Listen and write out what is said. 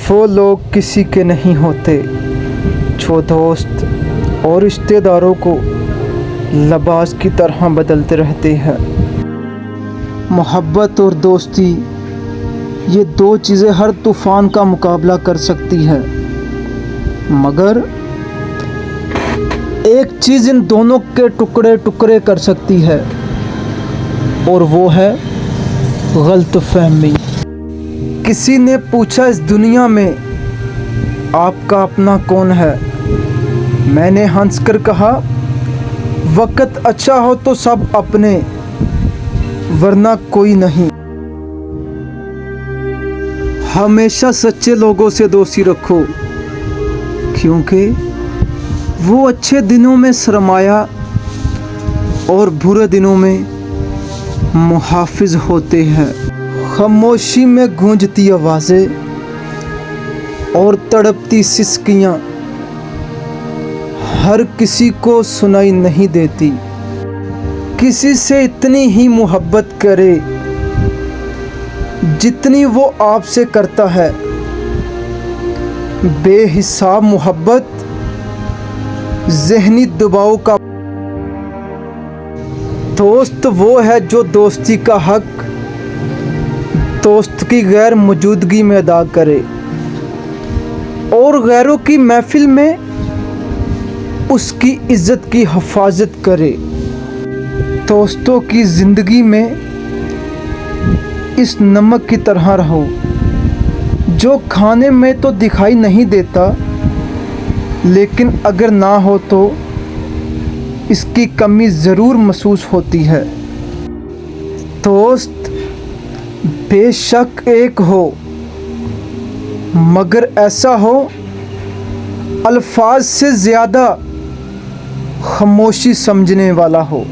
वो लोग किसी के नहीं होते जो दोस्त और रिश्तेदारों को लिबास की तरह बदलते रहते हैं। मोहब्बत और दोस्ती ये दो चीज़ें हर तूफ़ान का मुकाबला कर सकती हैं, मगर एक चीज़ इन दोनों के टुकड़े टुकड़े कर सकती है, और वो है गलतफहमी। किसी ने पूछा, इस दुनिया में आपका अपना कौन है? मैंने हंसकर कहा, वक्त अच्छा हो तो सब अपने, वरना कोई नहीं। हमेशा सच्चे लोगों से दोस्ती रखो, क्योंकि वो अच्छे दिनों में सरमाया और बुरे दिनों में मुहाफिज होते हैं। खामोशी में गूंजती आवाज़ें और तड़पती सिसकियाँ हर किसी को सुनाई नहीं देती। किसी से इतनी ही मोहब्बत करे जितनी वो आपसे करता है। बेहिसाब मोहब्बत ज़हनी दबाव का। दोस्त वो है जो दोस्ती का हक दोस्त की गैर मौजूदगी में अदा करे और गैरों की महफिल में उसकी इज़्ज़त की हिफाजत करे। दोस्तों की ज़िंदगी में इस नमक की तरह रहो जो खाने में तो दिखाई नहीं देता, लेकिन अगर ना हो तो इसकी कमी ज़रूर महसूस होती है। दोस्त बेशक एक हो, मगर ऐसा हो अल्फाज से ज़्यादा खामोशी समझने वाला हो।